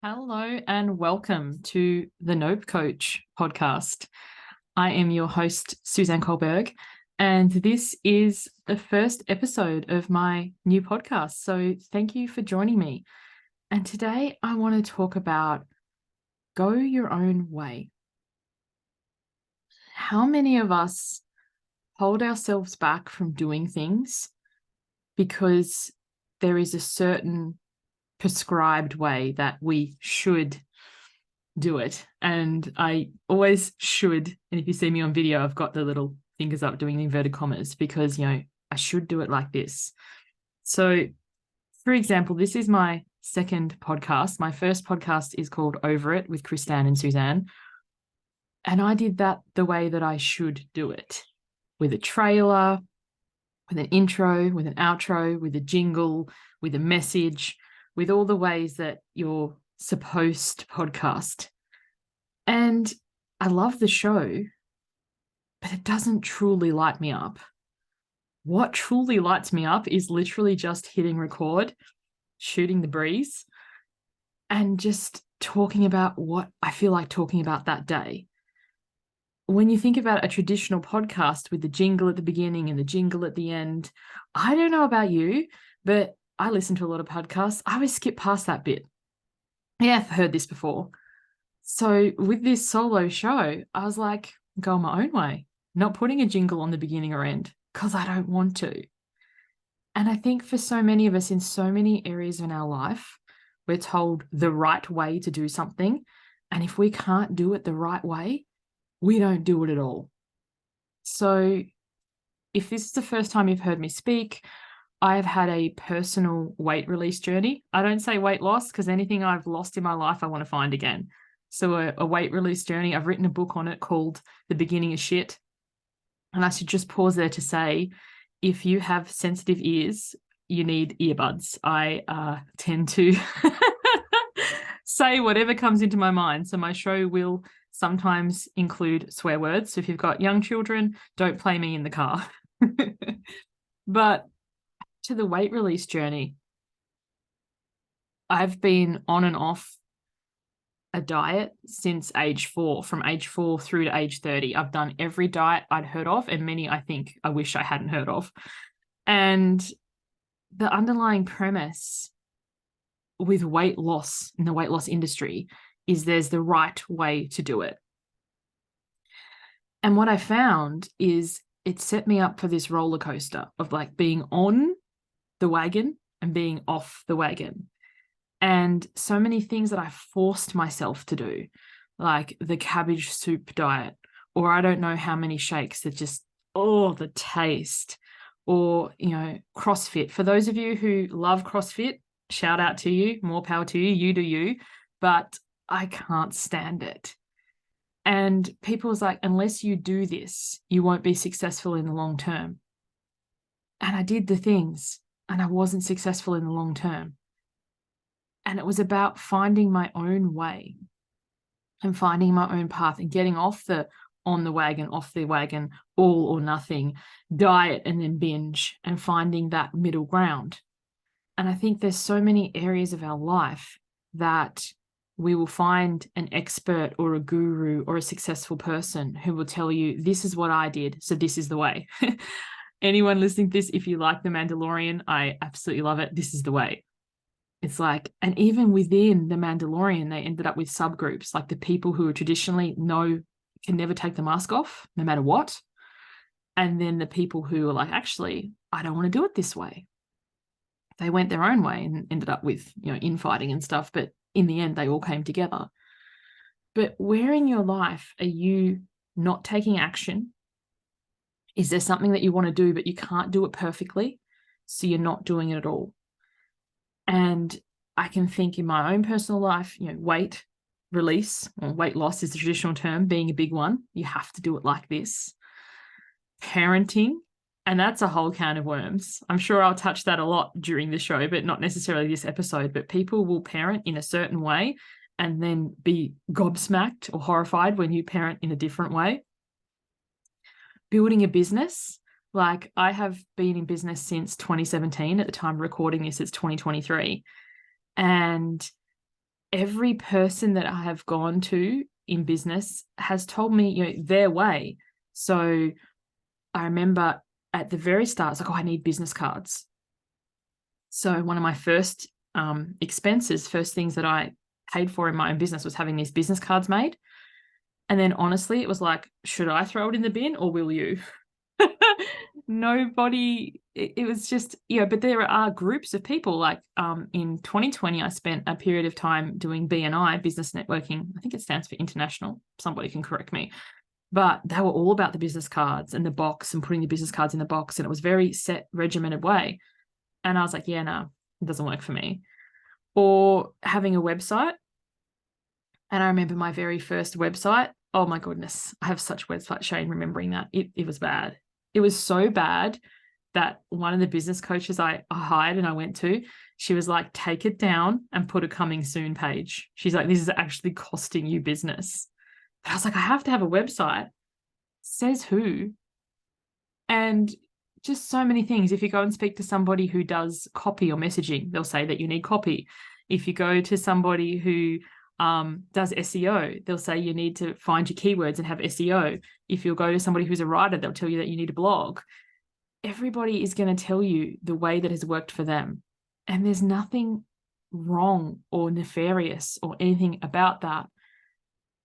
Hello and welcome to the Nope Coach podcast. I am your host, Suzanne Culberg, and this is the first episode of my new podcast. So thank you for joining me. And today I want to talk about go your own way. How many of us hold ourselves back from doing things because there is a certain prescribed way that we should do it? And I always should. And if you see me on video, I've got the little fingers up doing the inverted commas because, I should do it like this. So, for example, this is my second podcast. My first podcast is called Over It with Christanne and Suzanne. And I did that the way that I should do it, with a trailer, with an intro, with an outro, with a jingle, with a message, with all the ways that you're supposed to podcast. And I love the show, but it doesn't truly light me up. What truly lights me up is literally just hitting record, shooting the breeze, and just talking about what I feel like talking about that day. When you think about a traditional podcast with the jingle at the beginning and the jingle at the end, I don't know about you, but I listen to a lot of podcasts. I always skip past that bit. Yeah, I've heard this before. So with this solo show, I was like, go my own way, not putting a jingle on the beginning or end because I don't want to. And I think for so many of us in so many areas in our life, we're told the right way to do something. And if we can't do it the right way, we don't do it at all. So if this is the first time you've heard me speak, I have had a personal weight release journey. I don't say weight loss because anything I've lost in my life, I want to find again. So a weight release journey. I've written a book on it called The Beginning is Shit. And I should just pause there to say, if you have sensitive ears, you need earbuds. I tend to say whatever comes into my mind. So my show will sometimes include swear words. So if you've got young children, don't play me in the car. But to the weight release journey, I've been on and off a diet since age 4, from age 4 through to age 30. I've done every diet I'd heard of, and many I think I wish I hadn't heard of. And the underlying premise with weight loss in the weight loss industry is there's the right way to do it. And what I found is it set me up for this roller coaster of like being on the wagon and being off the wagon. And so many things that I forced myself to do, like the cabbage soup diet, or I don't know how many shakes that just, the taste, or, CrossFit. For those of you who love CrossFit, shout out to you, more power to you, you do you, but I can't stand it. And people was like, unless you do this, you won't be successful in the long term. And I did the things and I wasn't successful in the long term. And it was about finding my own way and finding my own path and getting off the on the wagon, off the wagon, all or nothing diet and then binge, and finding that middle ground. And I think there's so many areas of our life that we will find an expert or a guru or a successful person who will tell you, this is what I did, so this is the way. Anyone listening to this, if you like The Mandalorian, I absolutely love it. This is the way. It's like, and even within The Mandalorian, they ended up with subgroups, like the people who are traditionally can never take the mask off, no matter what. And then the people who are like, actually, I don't want to do it this way. They went their own way and ended up with, infighting and stuff. But in the end, they all came together. But where in your life are you not taking action? Is there something that you want to do, but you can't do it perfectly? So you're not doing it at all. And I can think in my own personal life, weight release or weight loss is the traditional term, being a big one. You have to do it like this. Parenting, and that's a whole can of worms. I'm sure I'll touch that a lot during the show, but not necessarily this episode. But people will parent in a certain way and then be gobsmacked or horrified when you parent in a different way. Building a business. Like, I have been in business since 2017. At the time of recording this, it's 2023. And every person that I have gone to in business has told me, their way. So I remember at the very start, it's like, oh, I need business cards. So one of my first expenses, first things that I paid for in my own business was having these business cards made. And then honestly, it was like, should I throw it in the bin or will you? Nobody, it was just, but there are groups of people like in 2020, I spent a period of time doing BNI, business networking. I think it stands for international. Somebody can correct me. But they were all about the business cards and the box and putting the business cards in the box. And it was very set, regimented way. And I was like, yeah, no, it doesn't work for me. Or having a website. And I remember my very first website. Oh my goodness, I have such website shame remembering that. It was bad. It was so bad that one of the business coaches I hired and I went to, she was like, take it down and put a coming soon page. She's like, this is actually costing you business. But I was like, I have to have a website. Says who? And just so many things. If you go and speak to somebody who does copy or messaging, they'll say that you need copy. If you go to somebody who does SEO, they'll say you need to find your keywords and have SEO. If you'll go to somebody who's a writer, they'll tell you that you need a blog. Everybody is going to tell you the way that has worked for them. And there's nothing wrong or nefarious or anything about that.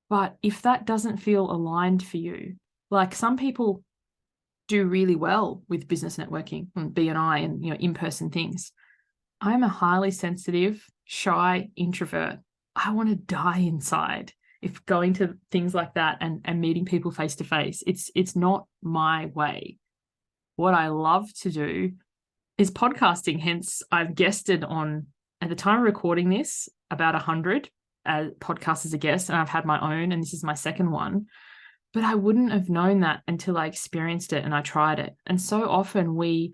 But if that doesn't feel aligned for you, like some people do really well with business networking and BNI and in-person things. I'm a highly sensitive, shy introvert. I want to die inside if going to things like that and meeting people face to face. It's not my way. What I love to do is podcasting. Hence, I've guested on, at the time of recording this, about 100 podcasts as a guest, and I've had my own, and this is my second one. But I wouldn't have known that until I experienced it and I tried it. And so often we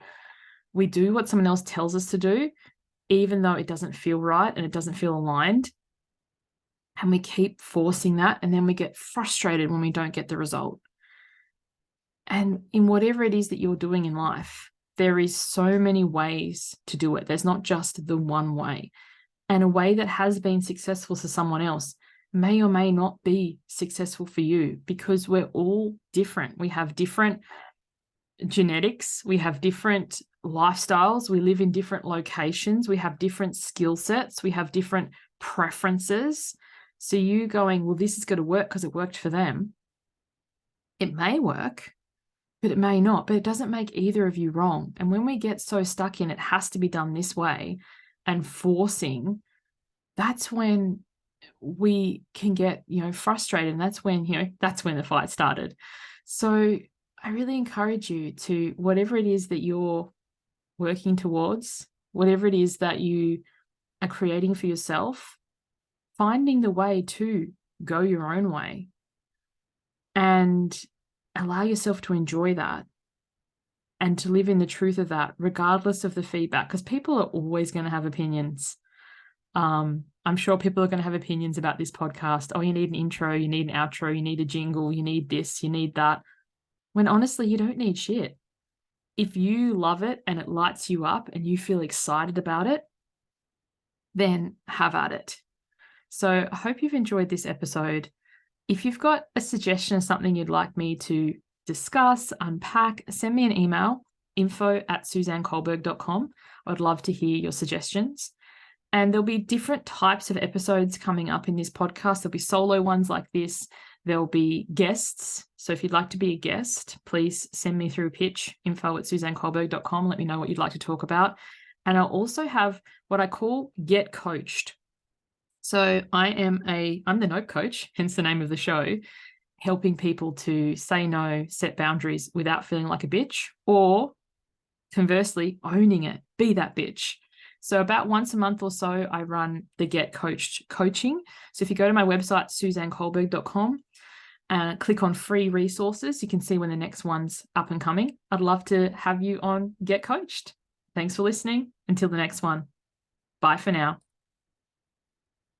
do what someone else tells us to do, even though it doesn't feel right and it doesn't feel aligned. And we keep forcing that, and then we get frustrated when we don't get the result. And in whatever it is that you're doing in life, there is so many ways to do it. There's not just the one way. And a way that has been successful for someone else may or may not be successful for you, because we're all different. We have different genetics. We have different lifestyles. We live in different locations. We have different skill sets. We have different preferences. So you going, well, this is going to work because it worked for them. It may work, but it may not. But it doesn't make either of you wrong. And when we get so stuck in it has to be done this way and forcing, that's when we can get, frustrated. And that's when the fight started. So I really encourage you to, whatever it is that you're working towards, whatever it is that you are creating for yourself, finding the way to go your own way and allow yourself to enjoy that and to live in the truth of that, regardless of the feedback, because people are always going to have opinions. I'm sure people are going to have opinions about this podcast. Oh, you need an intro, you need an outro, you need a jingle, you need this, you need that. When honestly, you don't need shit. If you love it and it lights you up and you feel excited about it, then have at it. So I hope you've enjoyed this episode. If you've got a suggestion of something you'd like me to discuss, unpack, send me an email, info@suzanneculberg.com. I'd love to hear your suggestions. And there'll be different types of episodes coming up in this podcast. There'll be solo ones like this. There'll be guests. So if you'd like to be a guest, please send me through a pitch, info@suzanneculberg.com. Let me know what you'd like to talk about. And I'll also have what I call Get Coached. So I'm the no coach, hence the name of the show, helping people to say no, set boundaries without feeling like a bitch, or conversely, owning it, be that bitch. So about once a month or so, I run the Get Coached coaching. So if you go to my website, suzanneculberg.com, and click on free resources, you can see when the next one's up and coming. I'd love to have you on Get Coached. Thanks for listening. Until the next one. Bye for now.